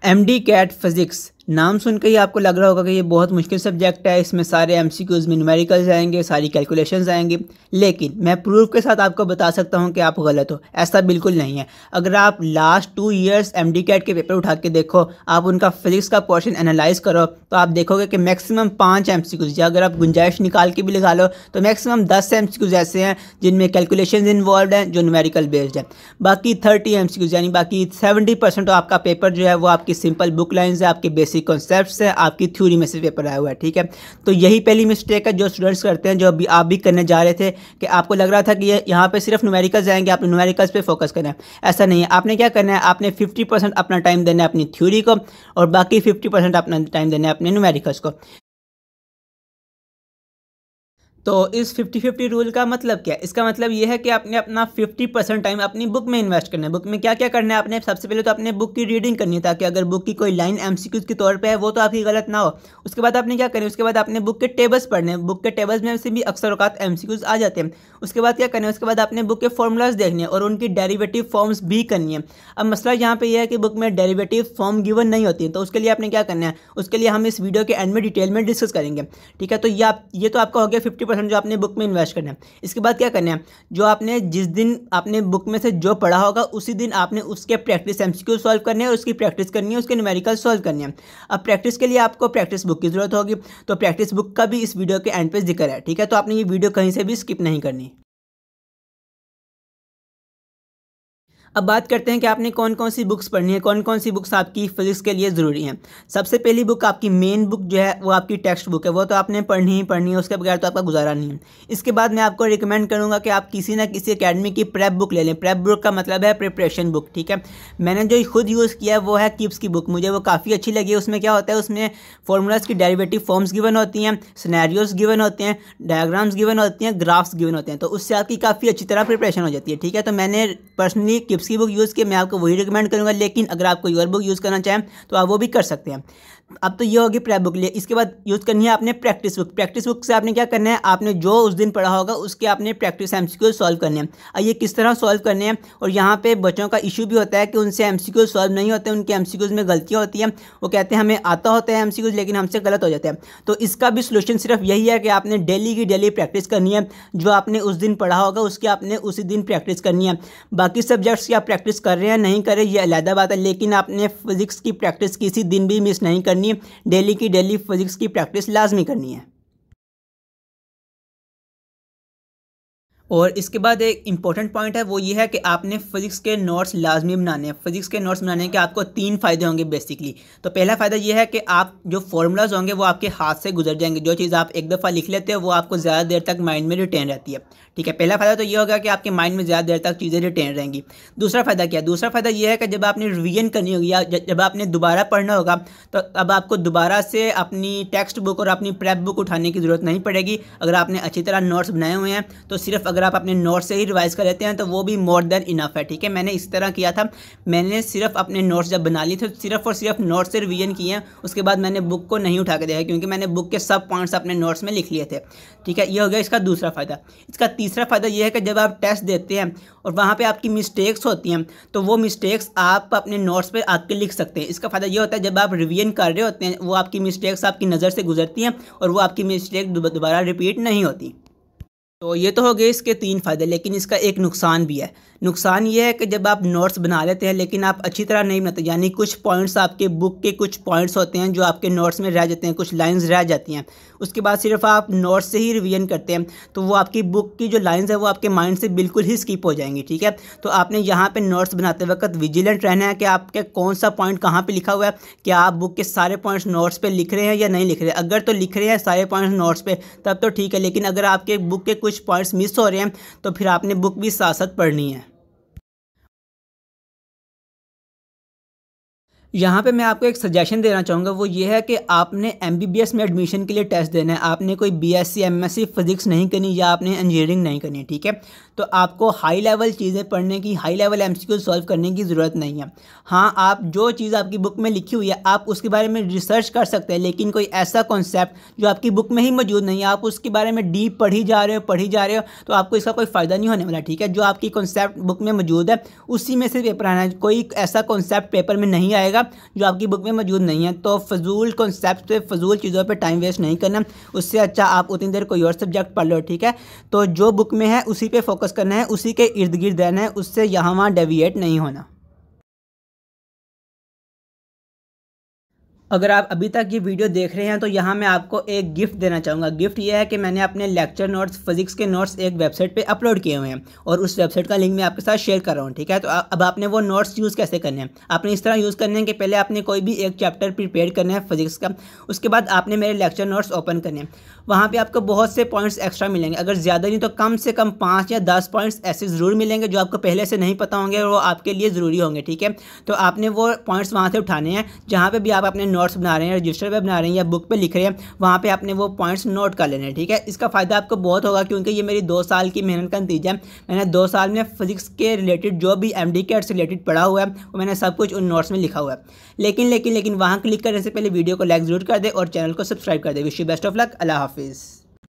MD cat physics नाम सुनकर ही आपको लग रहा होगा कि ये बहुत मुश्किल सब्जेक्ट है, इसमें सारे एमसीक्यूज में न्यूमेरिकल्स आएंगे, सारी कैलकुलेशंस आएंगी। लेकिन मैं प्रूफ के साथ आपको बता सकता हूँ कि आप गलत हो, ऐसा बिल्कुल नहीं है। अगर आप लास्ट 2 ईयर्स एमडी कैट के पेपर उठा के देखो, आप उनका फिजिक्स का पोर्शन एनालाइज करो, तो आप देखोगे कि मैक्सिमम 5 एमसीक्यूज, या अगर आप गुंजाइश निकाल के भी लगा लो तो मैक्सिमम 10 एमसीक्यूज ऐसे हैं जिनमें कैलकुलेशन इन्वॉल्व हैं जो न्यूमेरिकल बेस्ड है। बाकी 30 एमसीक्यूज यानी बाकी 70% तो आपका पेपर जो है वो आपकी सिंपल बुक लाइन्स है, आपके बेसिक कॉन्सेप्ट्स है, आपकी थ्योरी में से पेपर आया हुआ है। ठीक है, तो यही पहली मिस्टेक है जो स्टूडेंट्स करते हैं, जो अभी आप भी करने जा रहे थे कि आपको लग रहा था कि ये यहाँ पे सिर्फ न्यूमेरिकल्स आएंगे, आपने न्यूमेरिकल्स पे फोकस करना है। ऐसा नहीं है। आपने क्या करना है, आपने 50% अपना टाइम देना है अपनी थ्योरी को और बाकी 50% अपना टाइम देना है अपने न्यूमेरिकल्स को। तो इस 50-50 रूल का मतलब क्या है? इसका मतलब ये है कि आपने अपना 50% टाइम अपनी बुक में इन्वेस्ट करना है। बुक में क्या क्या करना है आपने? सबसे पहले तो अपने बुक की रीडिंग करनी है, ताकि अगर बुक की कोई लाइन एमसीक्यूज के तौर पे है वो तो आपकी गलत ना हो। उसके बाद आपने क्या करना है, उसके बाद आपने बुक के टेबल्स पढ़ने हैं। बुक के टेबल्स में से भी अक्सर औकात एमसीक्यूज आ जाते हैं। उसके बाद क्या करना है, उसके बाद आपने बुक के फॉर्मूलाज देखने हैं और उनकी डेरिवेटिव फॉर्म्स भी करनी है। अब मसला यहाँ पे यह है कि बुक में डेरिवेटिव फॉर्म गिवन नहीं होती है, तो उसके लिए आपने क्या करना है, उसके लिए हम इस वीडियो के एंड में डिटेल में डिस्कस करेंगे। ठीक है, तो ये तो आपका हो गया 50% जो आपने बुक में इन्वेस्ट करना है। इसके बाद क्या करना है, जो आपने जिस दिन आपने बुक में से जो पढ़ा होगा उसी दिन आपने उसके प्रैक्टिस एमसीक्यू सॉल्व करने हैं और उसकी प्रैक्टिस करनी है, उसके न्यूमेरिकल सॉल्व करने हैं। अब प्रैक्टिस के लिए आपको प्रैक्टिस बुक की जरूरत होगी, तो प्रैक्टिस बुक का भी इस वीडियो के एंड पे जिक्र है। ठीक है, तो आपने ये वीडियो कहीं से भी स्किप नहीं करनी। अब बात करते हैं कि आपने कौन कौन सी बुक्स पढ़नी है, कौन कौन सी बुक्स आपकी फिजिक्स के लिए ज़रूरी हैं। सबसे पहली बुक आपकी मेन बुक जो है वो आपकी टेक्स्ट बुक है, वो तो आपने पढ़नी ही पढ़नी है, उसके बगैर तो आपका गुजारा नहीं है। इसके बाद मैं आपको रिकमेंड करूँगा कि आप किसी ना किसी अकेडमी की प्रेप बुक ले लें। प्रेप बुक का मतलब है प्रिपरेशन बुक। ठीक है, मैंने जो खुद यूज़ किया है वो है किप्स की बुक, मुझे वो काफ़ी अच्छी लगी। उसमें क्या होता है, उसमें फॉर्मूलाज की डेरिवेटिव फॉर्म्स गिवन होती हैं, सिनेरियोज गिवन होते हैं, डायग्राम्स गिवन होती हैं, ग्राफ्स गिवन होते हैं, तो उससे आपकी काफ़ी अच्छी तरह प्रिपरेशन हो जाती है। ठीक है, तो मैंने पर्सनली की बुक यूज़ की, मैं आपको वही रिकमेंड करूंगा। लेकिन अगर आप कोई और बुक यूज़ करना चाहें तो आप वो भी कर सकते हैं। अब तो ये होगी प्रेप बुक लिए। इसके बाद यूज़ करनी है आपने प्रैक्टिस बुक। प्रैक्टिस बुक से आपने क्या करना है, आपने जो उस दिन पढ़ा होगा उसके आपने प्रैक्टिस एमसीक्यू सॉल्व करने हैं। अब ये किस तरह सॉल्व करने हैं, और यहाँ पे बच्चों का इशू भी होता है कि उनसे एमसीक्यू सॉल्व नहीं होते, उनके एमसीक्यूज में गलतियाँ होती हैं। वो कहते हैं हमें आता होता है एमसीक्यूज लेकिन हमसे गलत हो जाते हैं। तो इसका भी सोल्यूशन सिर्फ यही है कि आपने डेली की डेली प्रैक्टिस करनी है। जो आपने उस दिन पढ़ा होगा उसकी आपने उसी दिन प्रैक्टिस करनी है। बाकी सब्जेक्ट्स की आप प्रैक्टिस कर रहे हैं नहीं कर रहे ये अलग बात है, लेकिन आपने फिजिक्स की प्रैक्टिस किसी दिन भी मिस नहीं करनी। डेली की डेली फिजिक्स की प्रैक्टिस लाजमी करनी है। और इसके बाद एक इंपॉर्टेंट पॉइंट है, वो ये है कि आपने फिजिक्स के नोट्स लाजमी बनाने हैं। फिजिक्स के नोट्स बनाने के आपको 3 फ़ायदे होंगे बेसिकली। तो पहला फ़ायदा ये है कि आप जो फॉर्मूलाज होंगे वो आपके हाथ से गुजर जाएंगे। जो चीज़ आप एक दफ़ा लिख लेते हो वो आपको ज़्यादा देर तक माइंड में रिटेन रहती है। ठीक है, पहला फ़ायदा तो ये होगा कि आपके माइंड में ज़्यादा देर तक चीज़ें रिटेन रहेंगी। दूसरा फ़ायदा क्या है, दूसरा फ़ायदा ये है कि जब आपने रिवीजन करनी होगी या जब आपने दोबारा पढ़ना होगा तो अब आपको दोबारा से अपनी टेक्स्ट बुक और अपनी प्रेप बुक उठाने की ज़रूरत नहीं पड़ेगी। अगर आपने अच्छी तरह नोट्स बनाए हुए हैं तो सिर्फ अगर आप अपने नोट्स से ही रिवाइज कर लेते हैं तो वो भी मोर देन इनफ है। ठीक है, मैंने इस तरह किया था, मैंने सिर्फ अपने नोट्स जब बना लिए थे सिर्फ और सिर्फ नोट्स से रिवीजन किए हैं। उसके बाद मैंने बुक को नहीं उठा के देखा, क्योंकि मैंने बुक के सब पॉइंट्स अपने नोट्स में लिख लिए थे। ठीक है, ये हो गया इसका दूसरा फ़ायदा। इसका तीसरा फ़ायदा ये है कि जब आप टेस्ट देते हैं और वहाँ पे आपकी मिस्टेक्स होती हैं तो वो मिस्टेक्स आप अपने नोट्स पे आके लिख सकते हैं। इसका फ़ायदा ये होता है जब आप रिवीजन कर रहे होते हैं वो आपकी मिस्टेक्स आपकी नज़र से गुजरती हैं और वो आपकी मिस्टेक दोबारा रिपीट नहीं होती। तो ये तो हो गए इसके 3 फ़ायदे, लेकिन इसका एक नुकसान भी है। नुकसान ये है कि जब आप नोट्स बना लेते हैं लेकिन आप अच्छी तरह नहीं बनाते, यानी कुछ पॉइंट्स आपके बुक के कुछ पॉइंट्स होते हैं जो आपके नोट्स में रह जाते हैं, कुछ लाइंस रह जाती हैं। उसके बाद सिर्फ आप नोट्स से ही रिवीजन करते हैं तो वो आपकी बुक की जो लाइंस है वो आपके माइंड से बिल्कुल ही स्किप हो जाएंगी। ठीक है, तो आपने यहाँ पे नोट्स बनाते वक्त विजिलेंट रहना है कि आपके कौन सा पॉइंट कहाँ पे लिखा हुआ है, क्या आप बुक के सारे पॉइंट्स नोट्स पे लिख रहे हैं या नहीं लिख रहे हैं। अगर तो लिख रहे हैं सारे पॉइंट्स नोट्स पे तब तो ठीक है, लेकिन अगर आपके बुक के कुछ पॉइंट्स मिस हो रहे हैं तो फिर आपने बुक भी साथ साथ पढ़नी है। यहाँ पे मैं आपको एक सजेशन देना चाहूँगा, वो ये है कि आपने एमबीबीएस में एडमिशन के लिए टेस्ट देना है। आपने कोई बीएससी एमएससी फिजिक्स नहीं करनी या आपने इंजीनियरिंग नहीं करनी। ठीक है, तो आपको हाई लेवल चीज़ें पढ़ने की, हाई लेवल एमसीक्यू सॉल्व करने की ज़रूरत नहीं है। हाँ, आप जो चीज़ आपकी बुक में लिखी हुई है आप उसके बारे में रिसर्च कर सकते हैं, लेकिन कोई ऐसा कॉन्सेप्ट जो आपकी बुक में ही मौजूद नहीं है आप उसके बारे में डीप पढ़ी जा रहे हो तो आपको इसका कोई फ़ायदा नहीं होने वाला। ठीक है, जो आपकी कॉन्सेप्ट बुक में मौजूद है उसी में से पेपर आना है। कोई ऐसा कॉन्सेप्ट पेपर में नहीं आएगा का जो आपकी बुक में मौजूद नहीं है। तो फजूल कॉन्सेप्ट पे, फजूल चीज़ों पे टाइम वेस्ट नहीं करना, उससे अच्छा आप उतनी देर कोई और सब्जेक्ट पढ़ लो, ठीक है। तो जो बुक में है उसी पे फोकस करना है, उसी के इर्द गिर्द रहना है, उससे यहाँ वहाँ डेविएट नहीं होना। अगर आप अभी तक ये वीडियो देख रहे हैं तो यहाँ मैं आपको एक गिफ्ट देना चाहूँगा। गिफ्ट ये है कि मैंने अपने लेक्चर नोट्स, फिजिक्स के नोट्स एक वेबसाइट पे अपलोड किए हुए हैं और उस वेबसाइट का लिंक मैं आपके साथ शेयर कर रहा हूँ, ठीक है। तो अब आपने वो नोट्स यूज़ कैसे करने हैं, आपने इस तरह यूज़ करने हैं कि पहले आपने कोई भी एक चैप्टर प्रिपेयर करना है फिजिक्स का, उसके बाद आपने मेरे लेक्चर नोट्स ओपन करने हैं। वहाँ पर आपको बहुत से पॉइंट्स एक्स्ट्रा मिलेंगे, अगर ज़्यादा नहीं तो कम से कम 5 या 10 पॉइंट्स ऐसे ज़रूर मिलेंगे जो आपको पहले से नहीं पता होंगे और वो आपके लिए ज़रूरी होंगे, ठीक है। तो आपने वो पॉइंट्स वहाँ से उठाने हैं, जहाँ पर भी आप अपने नोट्स बना रहे हैं, रजिस्टर पे बना रहे हैं या बुक पे लिख रहे हैं, वहाँ पे आपने वो पॉइंट्स नोट कर लेने हैं, ठीक है। इसका फ़ायदा आपको बहुत होगा क्योंकि ये मेरी 2 साल की मेहनत का नतीजा है। मैंने 2 साल में फिजिक्स के रिलेटेड जो भी MD से रिलेटेड पढ़ा हुआ है वो मैंने सब कुछ उन नोट्स में लिखा हुआ है। लेकिन वहाँ क्लिक करने से पहले वीडियो को लाइक ज़रूर कर दे और चैनल को सब्सक्राइब कर दे। Wish you best of luck. अल्लाह हाफिज़।